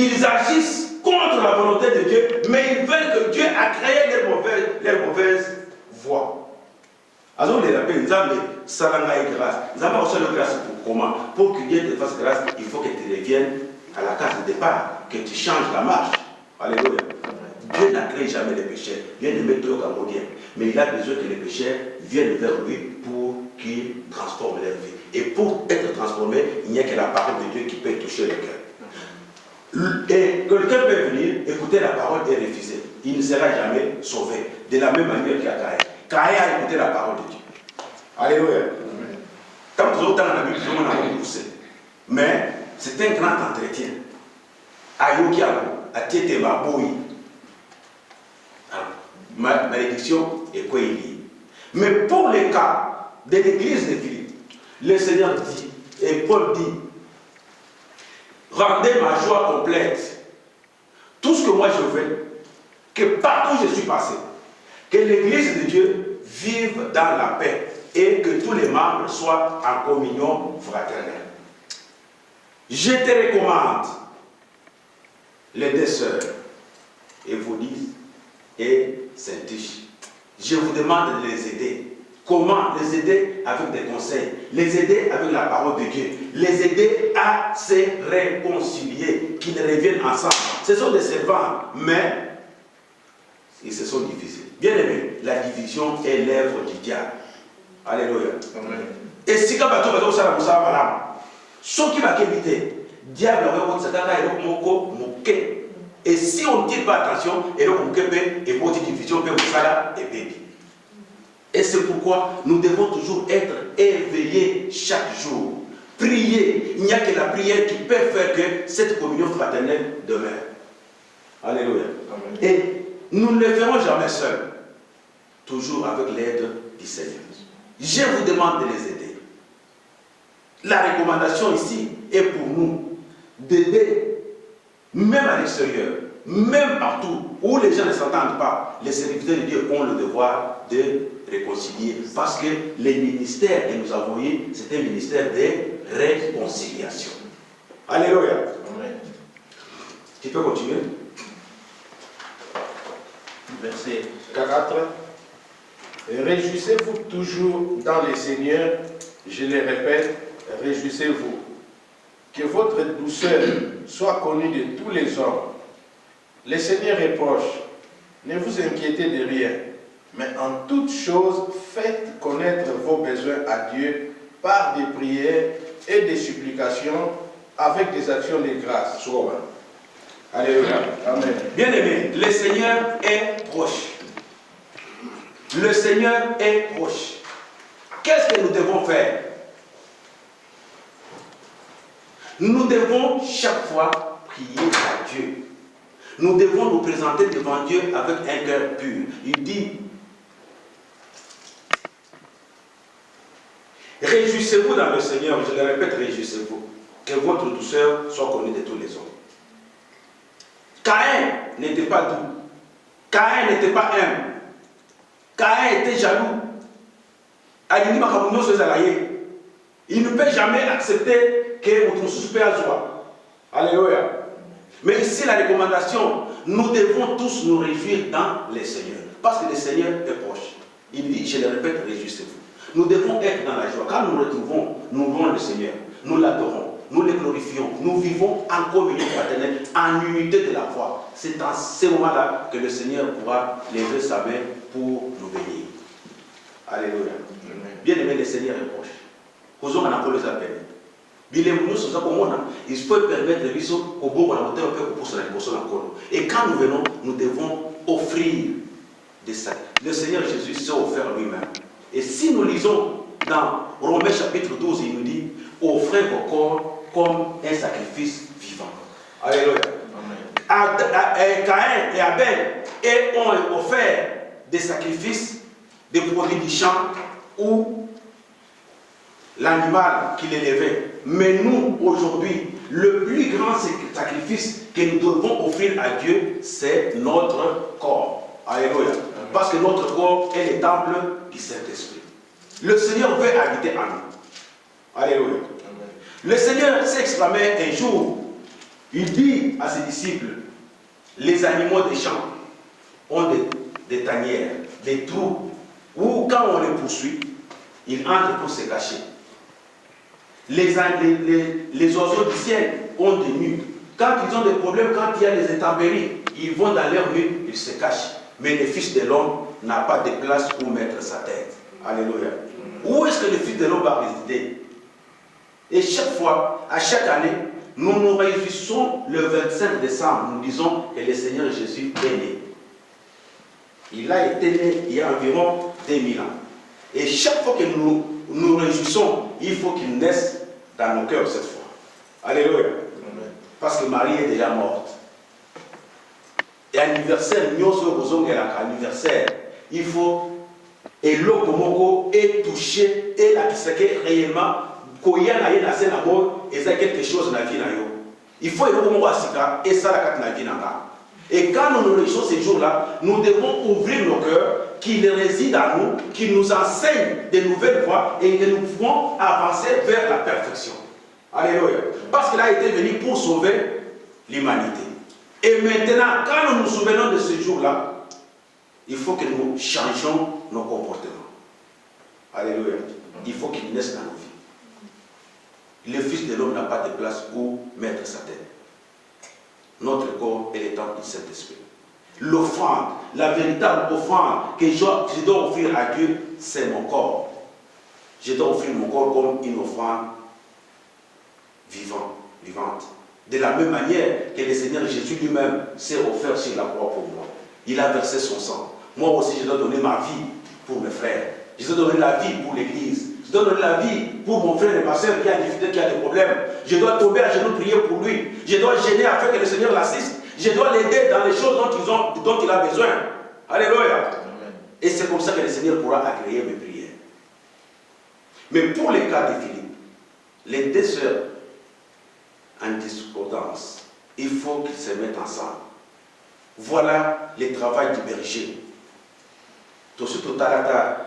Ils agissent contre la volonté de Dieu, mais ils veulent que Dieu a créé leur mauvaise voie. Alors, les rappels, nous avons salanga et grâce. Nous avons reçu la grâce pour comment? Pour que Dieu te fasse grâce, il faut que tu reviennes à la case de départ, que tu changes la marche. Alléluia. Dieu n'a créé jamais les pécheurs. Bien aimé, toi, Camodien. Mais il a besoin que les pécheurs viennent vers lui pour qu'il transforme leur vie. Et pour être transformé, il n'y a que la parole de Dieu qui peut toucher le cœur. Et quelqu'un peut venir, écouter la parole et refuser. Il ne sera jamais sauvé. De la même manière qu'à Caïn. Caïn a écouté la parole de Dieu. Alléluia. Quand vous avez la Bible, on a poussé. Mais c'est un grand entretien. Ayokiago, Atietema, Boui. Malédiction et quoi il dit. Mais pour le cas de l'église de Philippe, le Seigneur dit, et Paul dit, rendez ma joie complète. Tout ce que moi je veux, que partout où je suis passé, que l'église de Dieu vive dans la paix et que tous les membres soient en communion fraternelle. Je te recommande les deux sœurs, Évodie et Saint-Tiche. Je vous demande de les aider. Comment les aider? Avec des conseils, les aider avec la parole de Dieu, les aider à se réconcilier, qu'ils reviennent ensemble. Ce sont des servants, mais ils se sont divisés. Bien aimé, la division est l'œuvre du diable. Alléluia. Amen. Et si quand bateau bateau ça va ça va ce qui va éviter, diable va vous ça et moko moké. Et si on ne dit pas attention, et donc on peut et pour cette division peut vous ça et baby. Et c'est pourquoi nous devons toujours être éveillés chaque jour. Prier. Il n'y a que la prière qui peut faire que cette communion fraternelle demeure. Alléluia. Amen. Et nous ne le ferons jamais seuls. Toujours avec l'aide du Seigneur. Je vous demande de les aider. La recommandation ici est pour nous d'aider, même à l'extérieur, même partout où les gens ne s'entendent pas, les serviteurs de Dieu ont le devoir de réconcilier. Parce que les ministères que nous avons eu, c'est un ministère de réconciliation. Alléluia. Amen. Tu peux continuer. Verset 4. Réjouissez-vous toujours dans les Seigneurs, je le répète, réjouissez-vous. Que votre douceur soit connue de tous les hommes. Le Seigneur est proche. Ne vous inquiétez de rien, mais en toutes choses, faites connaître vos besoins à Dieu par des prières et des supplications avec des actions de grâce. Alléluia. Amen. Bien aimé, le Seigneur est proche. Le Seigneur est proche. Qu'est-ce que nous devons faire? Nous devons chaque fois prier à Dieu. Nous devons nous présenter devant Dieu avec un cœur pur. Il dit, réjouissez-vous dans le Seigneur. Je le répète, réjouissez-vous. Que votre douceur soit connue de tous les hommes. Caïn n'était pas doux. Caïn n'était pas humble. Caïn était jaloux. Il ne peut jamais accepter que votre souper à joie. Alléluia. Mais ici, la recommandation, nous devons tous nous réjouir dans le Seigneur. Parce que le Seigneur est proche. Il dit, je le répète, réjouissez-vous. Nous devons être dans la joie. Quand nous retrouvons, nous louons le Seigneur. Nous l'adorons. Nous le glorifions. Nous vivons en communion fraternelle, en unité de la foi. C'est dans ce moment-là que le Seigneur pourra lever sa main pour nous bénir. Alléluia. Bien aimé, le Seigneur est proche. Causons en appel les appels. Il faut permettre les visos au bon pour. Et quand nous venons, nous devons offrir des sacrifices. Le Seigneur Jésus s'est offert lui-même. Et si nous lisons dans Romains chapitre 12, il nous dit, offrez vos corps comme un sacrifice vivant. Alléluia. Caïn et Abel ont offert des sacrifices, des produits du champ ou l'animal qui l'élevait. Mais nous, aujourd'hui, le plus grand sacrifice que nous devons offrir à Dieu, c'est notre corps. Alléluia. Parce que notre corps est le temple du Saint-Esprit. Le Seigneur veut habiter en nous. Alléluia. Le Seigneur s'est exclamé un jour Il dit à ses disciples, les animaux des champs ont des tanières, des trous, où quand on les poursuit, ils entrent pour se cacher. Les oiseaux du ciel ont des nuits. Quand ils ont des problèmes, quand il y a des intempéries, ils vont dans leur nuit, ils se cachent. Mais le Fils de l'homme n'a pas de place où mettre sa tête. Alléluia. Où est-ce que le Fils de l'homme va résider? Et chaque fois, à chaque année, nous nous réjouissons le 25 décembre. Nous disons que le Seigneur Jésus est né. Il a été né il y a environ 2000 ans. Et chaque fois que nous nous réjouissons, il faut qu'il naisse dans nos cœurs cette fois. Alléluia. Amen. Parce que Marie est déjà morte. Et anniversaire, anniversaire, il faut, et l'okomoko est touché, et la kisake réellement, koya na scène à mort, et ça quelque chose dans la vie. Il faut l'okomoko asika, et ça la kat na vie. Et quand nous nous réjouissons ces jours-là, nous devons ouvrir nos cœurs, qu'il réside en nous, qu'il nous enseigne de nouvelles voies et que nous pouvons avancer vers la perfection. Alléluia. Parce qu'il a été venu pour sauver l'humanité. Et maintenant, quand nous nous souvenons de ce jour-là, il faut que nous changions nos comportements. Alléluia. Il faut qu'il naisse dans nos vies. Le Fils de l'homme n'a pas de place où mettre sa tête. Notre corps est le temple du Saint-Esprit. L'offrande, la véritable offrande que je dois offrir à Dieu, c'est mon corps. Je dois offrir mon corps comme une offrande vivante. De la même manière que le Seigneur Jésus lui-même s'est offert sur la croix pour moi. Il a versé son sang. Moi aussi, je dois donner ma vie pour mes frères. Je dois donner la vie pour l'Église. Je dois donner la vie pour mon frère et ma soeur qui a des difficultés, qui a des problèmes. Je dois tomber à genoux, prier pour lui. Je dois gêner afin que le Seigneur l'assiste. Je dois l'aider dans les choses dont il a besoin. Alléluia. Amen. Et c'est comme ça que le Seigneur pourra agréer mes prières. Mais pour les cas de Philippe, les deux sœurs en discordance, il faut qu'ils se mettent ensemble. Voilà le travail du berger. Tout ce que tu as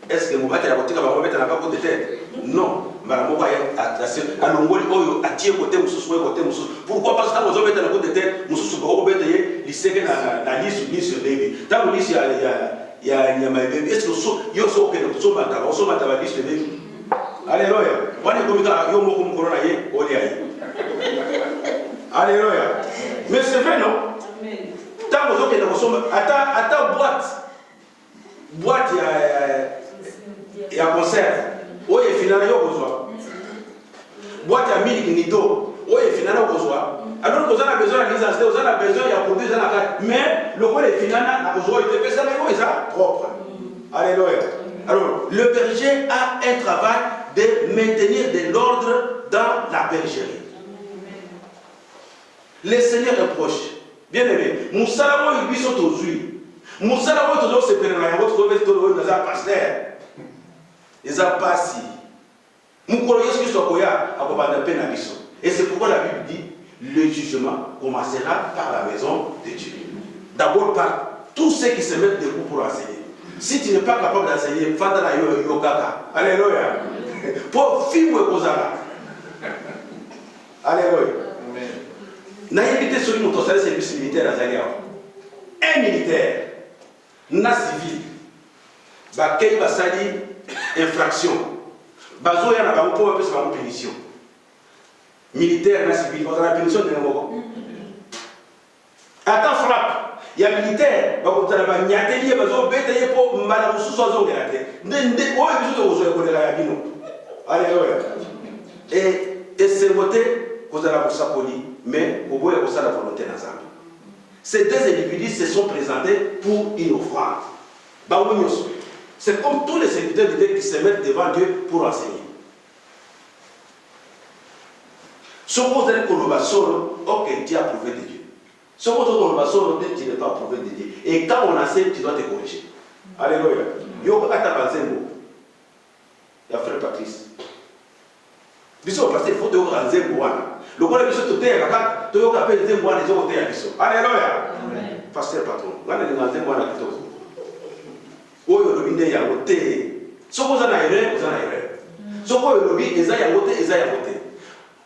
est-ce que vous avez de tête? Non. Pourquoi? Parce que vous avez de tête, vous avez la liste dans liste, il y a est-ce que vous avez liste? Alléluia. Alléluia. Mais c'est vrai, non? Tant que vous avez ta boîte, il y a conserve. Oui, finalement, il y a besoin. Boîte à mille nido. Oui, finalement, il y a besoin. Alors, vous avez besoin de l'isance, vous avez besoin de produire dans la carte. Mais le rôle est finalement, il y a besoin de faire ça propre. Alléluia. Alors, le berger a un travail de maintenir de l'ordre dans la bergerie. Le Seigneur est proche. Bien aimé, nous savons qu'ils sont aux huiles. Nous savons toujours se faire un pasteur. Ils ont passé. Nous croyons que ce soit et c'est pourquoi la Bible dit le jugement commencera par la maison de Dieu. D'abord par tous ceux qui se mettent debout pour enseigner. Si tu n'es pas capable d'enseigner, fais-la yokaka. Alléluia. Pour film Kozara. Alléluia. Naïvité sur une autosalle, service militaire à Zaria. Un militaire, na civil, bakei basali infraction. Bazo ya na ba pour appeler ça une punition. Militaire na civil, on a la punition de n'importe. Attends frappe. Il y a militaire, ba nyateli bazo betaye pour mbala mususu azo ngelate. Ndende o biso to zo ko de la bino. Alléluia. Et c'est voté qu'on a la poli, mais au bout il y a la volonté dans Zambie. Ces deux individus se sont présentés pour une offrande. C'est comme tous les serviteurs de Dieu qui se mettent devant Dieu pour enseigner. Ce que vous allez pour solo, ok, tu as approuvé de Dieu. Ce que vous allez solo, tu n'es pas approuvé de Dieu. Et quand on enseigne, tu dois te corriger. Alléluia. Yo Atabanzembo. Il y a frère Patrice. Biso pasteur, il faut te organiser pour moi. Le rôle de biso te kaka, to yo kapé des mois les autres à biso. Alléluia. Pasteur patron. Ngana ni nganze mwana kitozo. Oyo lo binde ya wote. Ce que vous en avez, vous en avez. Ce que vous avez, ils ont voté.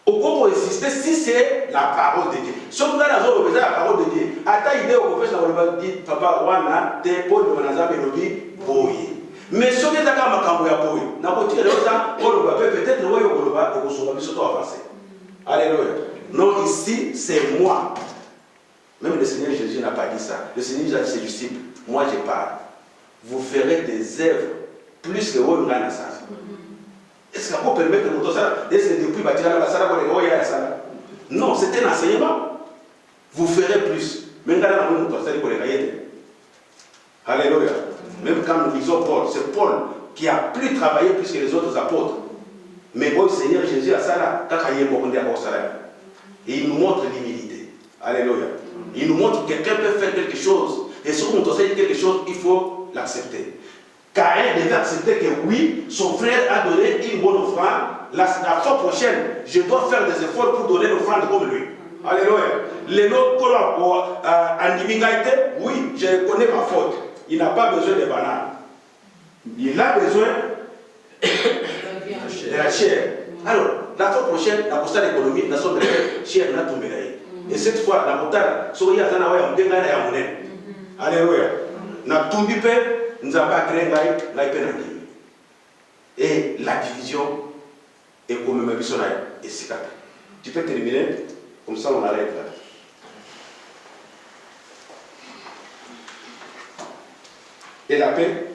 Au cours de insister, si c'est la parole de Dieu. Ce que vous avez la parole de Dieu. Attends, il est au professeur, on va dire, papa, wana, te, Paul, le manazam, et l'obi, boye. Mais ce qui est d'accord, ma cambo ya boye. N'a pas tiré le temps, peut-être, le royaume, on va, et on va surtout avancer. Alléluia. Non, ici, c'est moi. Même le Seigneur Jésus n'a pas dit ça. Le Seigneur Jésus a dit ses disciples, moi je parle. Vous ferez des œuvres plus que vous n'avez ça. Est-ce qu'on peut permettre que nous ça depuis non, c'est un enseignement. Vous ferez plus. Alléluia. Même quand nous lisons Paul, c'est Paul qui a plus travaillé plus que les autres apôtres. Mais le Seigneur Jésus a ça là. Et il nous montre l'humilité. Alléluia. Il nous montre que quelqu'un peut faire quelque chose. Et si on enseigne quelque chose, il faut l'accepter. Caïn devait accepter que oui, son frère a donné une bonne offrande. La fois prochaine, je dois faire des efforts pour donner l'offrande comme lui. Alléluia. Les autres, oui, je connais ma faute. Il n'a pas besoin de bananes. Il a besoin de la chair. Alors, la fois prochaine, la postale économique, la somme de la chair n'a tombé là. Et cette fois, la postale, Soria Zanawa, on dégaine à Yamonen. Alléluia. N'a tombé peu. Nous avons créé et la division est comme même et c'est tu peux terminer, comme ça on arrête là. Et la paix,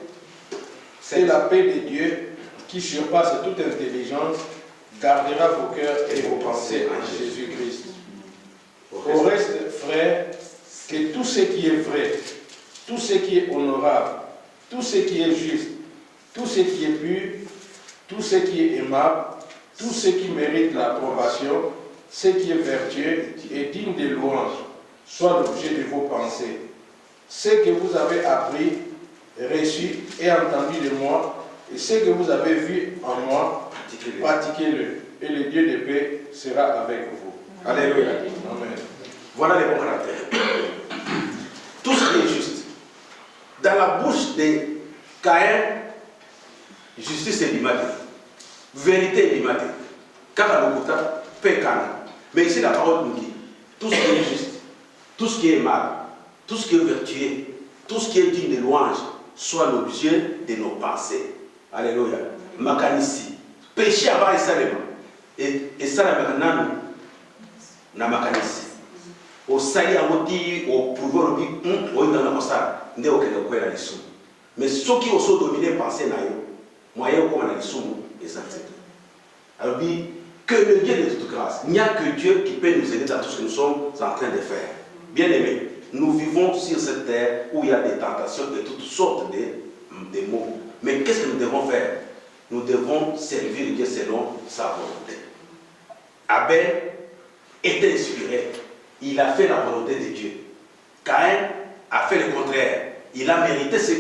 c'est la paix de Dieu qui surpasse toute intelligence, gardera vos cœurs et vos pensées en Jésus-Christ. Au reste, frères, que tout ce qui est vrai, tout ce qui est honorable, tout ce qui est juste, tout ce qui est pur, tout ce qui est aimable, tout ce qui mérite l'approbation, ce qui est vertueux et digne de louange, soit l'objet de vos pensées. Ce que vous avez appris, reçu et entendu de moi, et ce que vous avez vu en moi, pratiquez-le. Et le Dieu de paix sera avec vous. Alléluia. Amen. Voilà les bons caractères. Tout ce qui est juste. Dans la bouche de Caïn, justice est limitée. Vérité est limitée. Kakalukuta, Pekana. Mais ici, la parole nous dit tout ce qui est juste, tout ce qui est aimable, tout ce qui est vertueux, tout ce qui est digne de louange, soit l'objet de nos pensées. Alléluia. Makanisi. Péché avant et salema. Et ça, la na makanisi. Au sali amoti, au pouvoir, au dans la massa. Mais ceux qui ont dominé pensée moyen comme on a dit alors dit que le Dieu de toute grâce, il n'y a que Dieu qui peut nous aider dans tout ce que nous sommes en train de faire. Bien aimés, nous vivons sur cette terre où il y a des tentations de toutes sortes de maux. Mais qu'est-ce que nous devons faire? Nous devons servir Dieu selon sa volonté. Abel était inspiré. Il a fait la volonté de Dieu. Caïn a fait le contraire. Il a mérité ce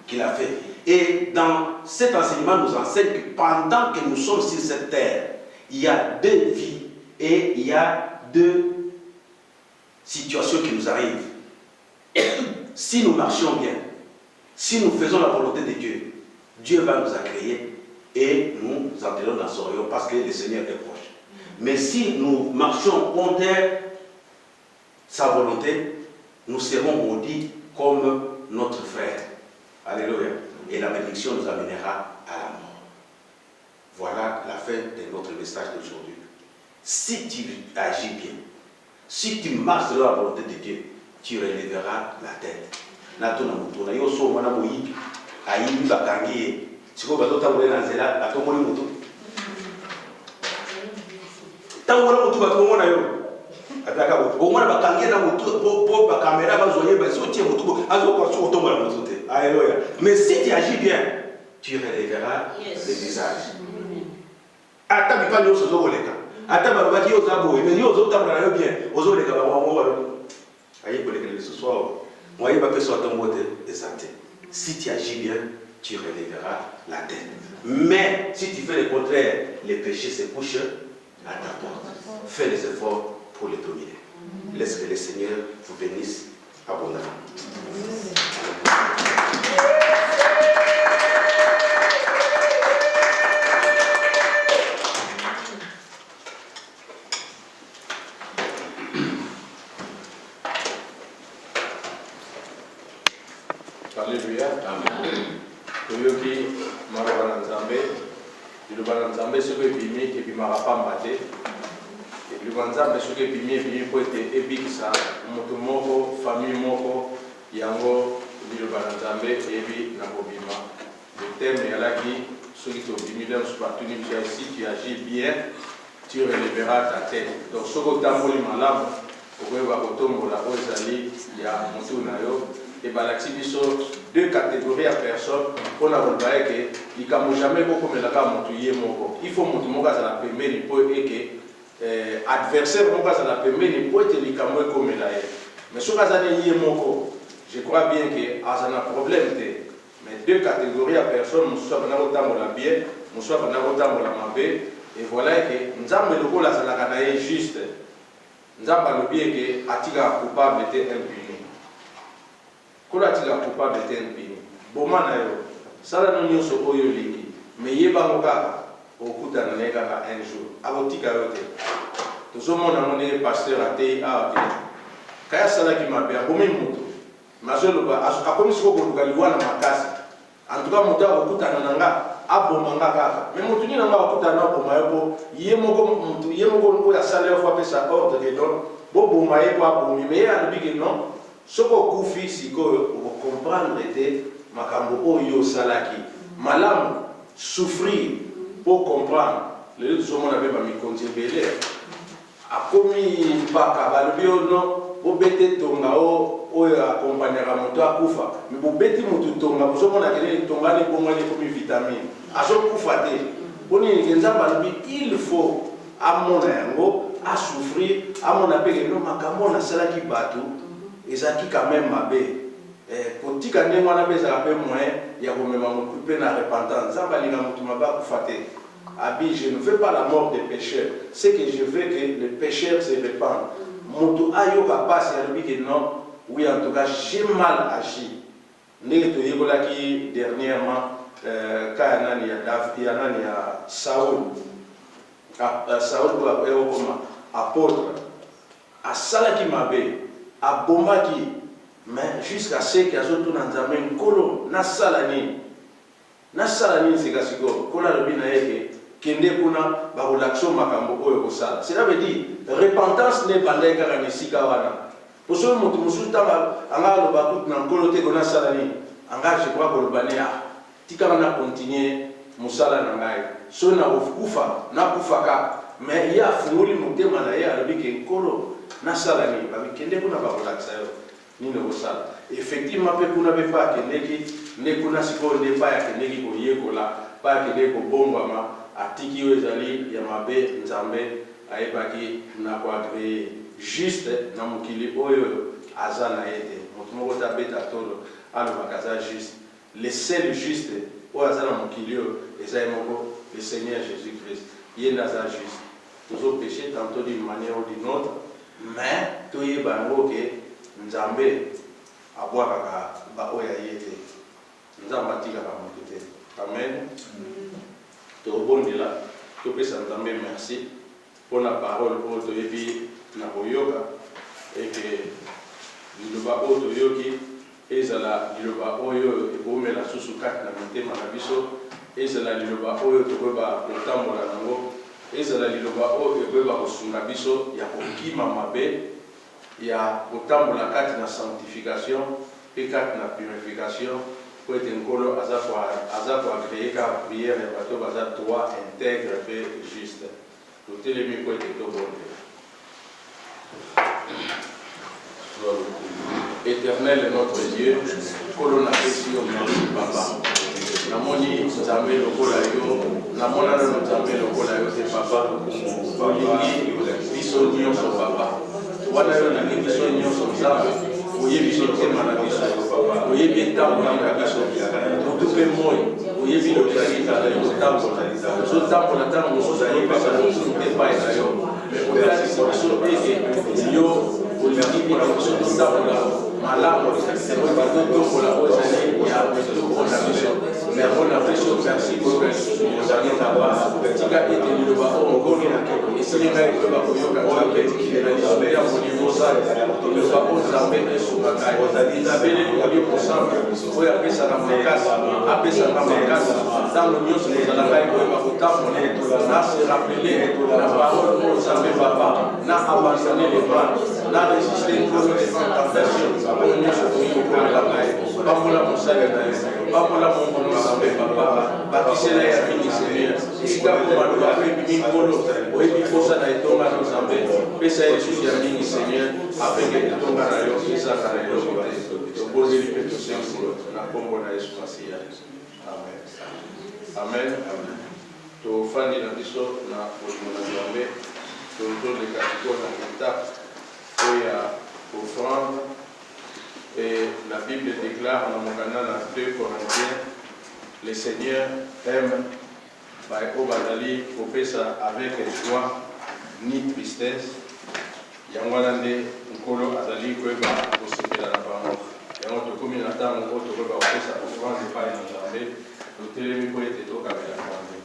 qu'il a fait. Et dans cet enseignement, nous enseigne que pendant que nous sommes sur cette terre, il y a deux vies et il y a deux situations qui nous arrivent. Si nous marchons bien, si nous faisons la volonté de Dieu, Dieu va nous accueillir et nous entrons dans son royaume parce que le Seigneur est proche. Mais si nous marchons contre sa volonté, nous serons maudits comme notre frère. Alléluia. Et la bénédiction nous amènera à la mort. Voilà la fin de notre message d'aujourd'hui. Si tu agis bien, si tu marches selon la volonté de Dieu, tu relèveras la tête. Mais si tu agis bien, tu relèveras le visage. Si tu agis bien, tu relèveras la tête. Mais si tu fais le contraire, les péchés se couchent à ta porte. Fais les efforts pour les dominer. Laisse que le Seigneur vous bénisse abondamment. Le banzambe ce que bimi et puis marapambate. Et le banzambe ce que bimi pour être ebikisa moto moko famille moko yango le banzambe et puis nakobima. Le thème est là qui ceux qui sont bimi dans ce partout si tu agis bien, tu relèveras ta tête. Donc ce que tamboli malamu okoyeba kotombola ozali ya motu na yo et balakisi biso deux catégories à personnes pour na kolba que likambo jamais kokomelaka motu ye moko il faut motu moko azala pembeni po eke adversaire moko azala pembeni po ete likambo ekomela ye mais soki azali ye moko je crois bien que azana problème te mais deux catégories à personnes mosusu abanda kotambola bien mosusu abanda kotambola mabe et voilà que nzambe lokola azalaka na ye juste nzambe alobi eke atikaka coupable te impuni kolo atikaka coupable te impuni boma na yo sala no nyonso oyo olingi me yebango kaka okutana naye kaka un jour akotika yo te tozomona ngo ndenge pasteur atei awa te kaya asalaki mabe abomi moto mazoloba akomi siko koluka liwa na makasi antuka moto akokutana na nga aboma nga kaka me motu nini nanga akokutana aboma yo po ye moko oyo asala yo fo apesa ordre ke donc boboma ye po abomi me ye alobi ke non soki okufi sikoyo okomprendre te makambo oyo osalaki malamu souffrir pour comprendre lelo tozomona mpe bamikonzi ebele akomi mpaka balobi yo non bobete tonga oyo akompagnaka moto akufa me bobeti motu tonga bozomona kelele tongani ebongani ekomi vitamine azokufa te mpo nini ke nzambe alobi il faut amona yango asouffrir amona mpe keno makambo nasalaki bato ezalaki quand même mabe kotika ndenge wana mpe ezalaka mpe moyen ya komema motu mpe na repentance nzambe alinga motu mabe akufa te abi je ne veux pas la mort des pécheurs c'est que je veux que le pécheur se répande moto ayoka pasi alobi ke non oui en tout cas j'ai mal agi ndenge toyekolaki dernièrement ka ya nani ya Saul Saul ekokoma apôtre asalaki mabe abomaki mais jusqu'à ce que azotuna nzambe nkolo nasala nini sika sikoyo nkolo alobi na ye kende kuna bakolakisa makambo oyo kosala cela veut dire repentance ne bandai kaka na esika wana po soki moto mosusu ntango anga aloba kutu na nkolo te ko nasala nini anga je crois koloba ne tikanga na continue mosala na ngai soki nakufa kaka mais ye afungoli motema na ye alobi ke nkolo nasala nini babikende kuna bakolakisa yo nini okosala effectivement mpe kuna mpe pa akendeki nde kuna sikoyo nde pa akendeki koyekola pa akendeki kobongwama atiki oyo ezali ya mabe nzambe ayebaki na koagreye juste na mokili oyo aza na ye te moto moko tabeta tolo alobaka aza juste le seul juste oyo aza na mokili oyo eza ye moko le Seigneur Jésus Christ ye nde aza juste tozopêche tantôt d'une manière ou d'une autre mais toyeba yango ke nzambe abwakaka baoyo aye te nzambe atikaka moto te amen tobondela topesa nzambe merci pour la parole oyo toyebi na koyoka eke liloba oyo toyoki ezala liloba oyo ekomela susu kati na mitema na biso ezala liloba oyo tokoyeba kotambola nango ezala liloba oyo ekoyeba kosunga biso ya kokima mabe ya kotambola kati na sanctification mpe kati na purification po ete nkolo aza koagreye ka priere ya bato baza droit intègre mpe juste totelemi po ete tobondela. Éternel notre Dieu, nkolo napesi yo merci papa namoni nzambe lokola yo namona nano nzambe lokola yo te papa olingi biso nyonso papa wana yo olingi biso nyonso nzambe oyebi motema na biso oyebi etambola na biso motu mpe moi oyebi lozali kala yo kotambola ozotambola ntango mosusu ayebisa mosusu te epai na yo otalisi biso ete yo olingi biso totambola malamu totombola ozali ya motuko na biso merona biso merci koyoka lisusu ozali kaba tika ete liloba oyo ngoni esili ngai koyeba koyoka nzambe na liloba ya molimo liloba oyo nzambe esungaka nzambe elingi kosamba oyo apesaka makasi ntango nyonso kozala ngai koyeba kotambola na se rappeler la parole de Nzambe papa na abandonner les bras na résister contre les tentations oyo nyonso tokokomela na ye pambola mosala na ye pambola mongono Nzambe papa bakisela ya mingi Seigneur esika komaloba mpe bimi nkolo oyebi posa na etonga na Nzambe pesa ye lisusu ya mingi Seigneur apeke etonga na yo ezaka na eloko te tobozeli mpe tosengo na kombo na Yesu Masiya. Amen. Amen. Tofandi na biso na bolingo na Nzambe tozoleka sikoyo na étape oyo ya offrande. Et la Bible déclare dans mon canal dans 2 Corinthiens, le Seigneur aime Bazali Popesa avec joie ni tristesse. Yangwanande Nkolo Azali Kweba Osepela na bango. Yango tokomi na tango oyo tokoba kopesa offrande epai na Nzambe totelemi po ete tokabela Nzambe.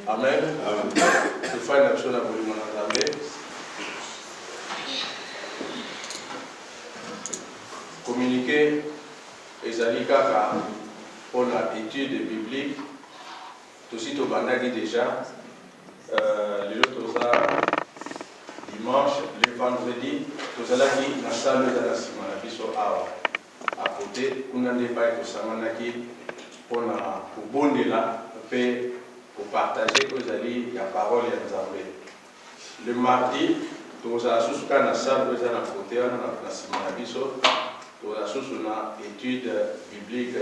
Amen. Je fais une action à vous demander. Communiquer ezali kaka pour l'étude biblique. Tout site au bandagi déjà. Le dimanche, le vendredi, tout cela qui na salle de la simana biso awa. À côté, on a des bails pour samanaki pour na kubondela pe pour partager aux alliés la parole et Nzambe. Le mardi, nous avons sous la salle de la côté na simana biso. Nous avons une étude biblique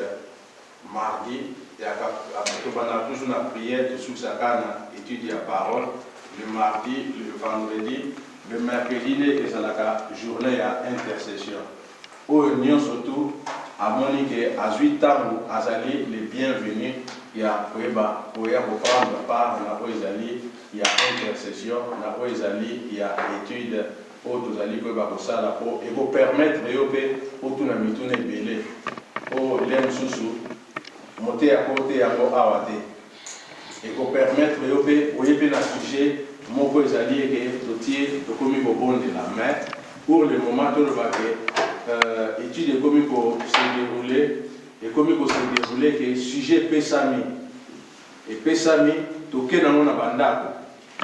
mardi. Et nous avons toujours une prière de sous-sakana étude la parole. Le mardi, le vendredi, le mercredi, et la journée à intercession. Où nous surtout à Monique à 8 ans, à Zali, les bienvenus. Il y a prendre part à Oizali, il y a intercession, à Oizali, il y a étude. Pour et vous permettre de tout le monde belé pour les sous monter à côté à Awate et vous permettre de sujet mon allié qui est commis au bon de la main pour le moment tout le va étude comme pour se dérouler et comme pour se dérouler que sujet Pesami et Pesami tout que dans mon bandako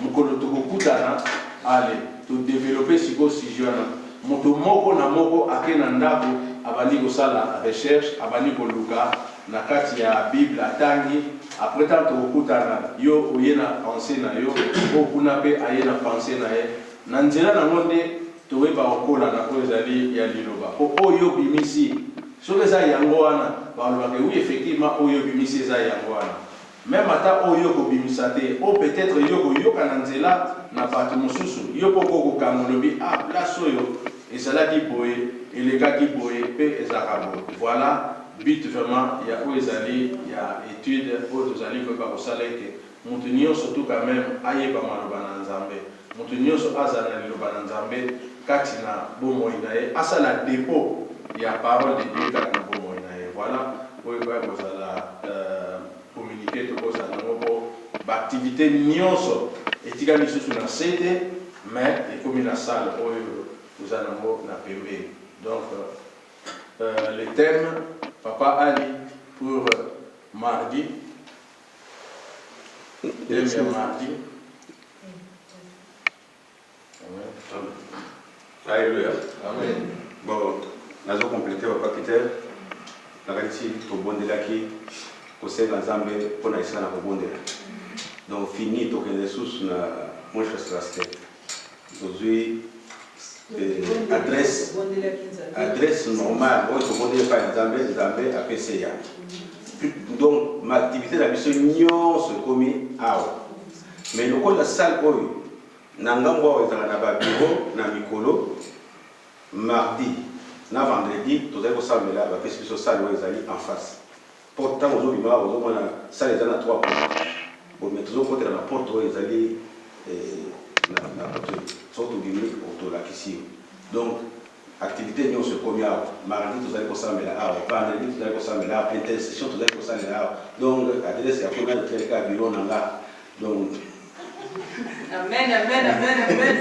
mokolo tokokutana ale to développer siko sujet wana moto moko na moko ake na ndako abandi kosala recherche abandi koluka na kati ya Bible atangi après tant tokokutana yo oye na pensée na yo okuna pe aye na pensée na ye na nzela nango nde toyeba kokola na oyo ezali ya liloba po oyo bimisi soki eza yango wana balobaka oui effectivement oyo bimisi eza yango wana même ata oyo kobimisa te o peut-être yo koyoka na nzela na bato mosusu yo mpo kokokanga olobi ah place oyo ezalaki boye elekaki boye mpe ezalaka boye voilà but vraiment ya oyo ezali ya étude oyo tozali koyeba kosala ete moto nyonso to quand même ayeba maloba na nzambe moto nyonso azala na liloba na nzambe kati na bomoi na ye asala dépôt ya parole de Dieu kati na bomoi na ye voilà oyo koya kozala communiqué tokozala nango po baactivité nyonso etika lisusu na se te mais ekomi na salle oyo tozala nango na pembeni donc le thème Papa Ali pour mardi thème mardi. Alléluia. Amen. Bon, nous avons complété Papa Peter. La réalité, au bon de l'acquis, au sein de l'ensemble, pour nous ici, donc, fini, donc, les ressources, moi, je suis resté. Aujourd'hui, adresse normale, au bon de par exemple, à PCA. Donc, ma activité, la mission, se commis à mais le code de la salle, Nangambo ezala na ba bureau na mikolo mardi na vendredi tozali kosambela ba pesi biso salle oyo ezali en face portant ozobima ozomona salle eza na 3 portes bon mais tozokotela na porte oyo ezali na porte soki tobimi otolakisi donc activité nyonso ekomi awa mardi tozali kosambela awa vendredi tozali kosambela awa intercession tozali kosambela awa donc adresse ya komi ateleka bureau na nga donc Amen, amen, amen, amen.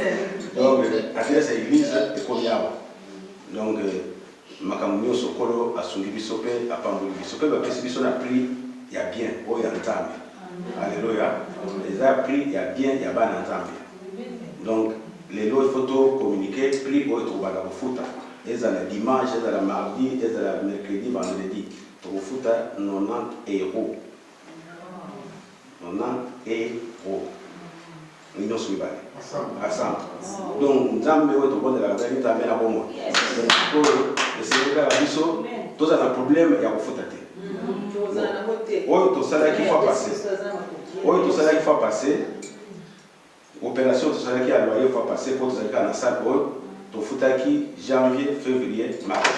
Donc, adresse à l'église est comme ça. Donc, Makamunio Sokolo a son bisope, a Pamboli bisope, parce que bisope a pris, il y a bien, oh, il y a entamé. Alléluia. Les a pris, il y a bien, il y a ban entamé. Donc, les autres photos communiquées, pris, oh, il y a la fouta. Ils ont le dimanche, ils ont le mardi, ils ont le mercredi, vendredi. Pour fouta, 90 €. 90 €. Nous sommes ensemble. Donc, nous avons besoin de la vérité, nous avons besoin de le Seigneur a dit tous un problème, il y a un faute. Tout ça qu'il faut passer. Tout ça qu'il faut passer. Opération, tout ça qui a loyer, il faut passer pour tout ça qui a dans la salle. Tout fout qui janvier, février, mars.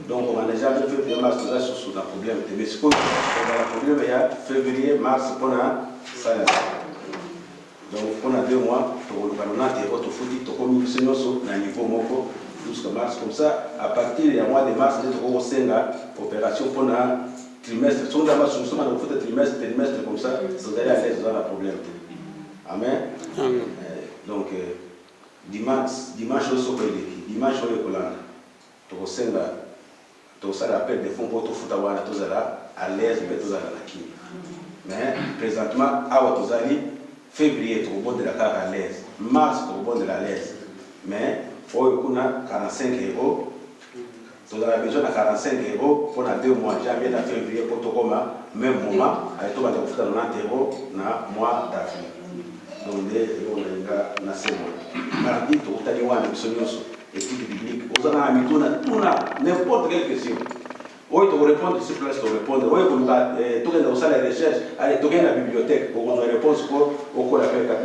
Donc, on a déjà février, mars, tout ça sous un problème. Mais ce qu'on a un problème, il y a février, mars, pour la salle. Donc, on a 2 mois pour le ballon, pour tout foutu, tout comme nous sommes à niveau moko, jusqu'à mars. Comme ça, à partir du mois de mars, nous avons fait opération pour un trimestre. Si on a fait un trimestre, comme ça, vous allez à l'aise dans le problème. Amen. Amen. Donc, dimanche, au Sokoli, dimanche, au Yokolanda, tu as appel de fonds pour tout foutu à l'aise, mais présentement, à Watozali, février, tu rebonds de la carte à l'aise. Mars, tu rebonds de la l'aise. Mais, il faut 45 €. Tu as besoin de 45 € pour 2 mois. Janvier à février, pour tout comme même moment, avec tout le monde, tu as 90 € dans le mois d'avril. Donc, on a 5 mois. Mardi, tu as dit, étude biblique. Vous en avez mis tout, n'importe quelle question. Oui, tu réponds sur place, tu réponds. Oui, tu as les recherches, allez, tu as la bibliothèque pour qu'on réponse au cours de la paix 4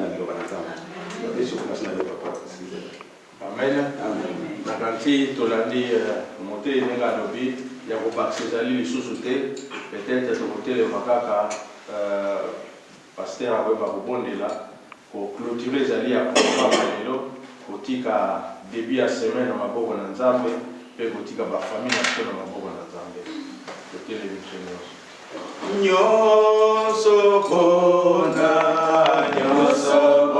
Amen. Nakanti tolandi moté nenga lobi ya ko baxezali lisusu te peut-être to moté le makaka pasteur aweba kobondela ko clôturer zali ya papa lelo kotika début ya semaine na maboko na Nzambe pe kotika ba famille na maboko na Nzambe. Nyonso kona nyonso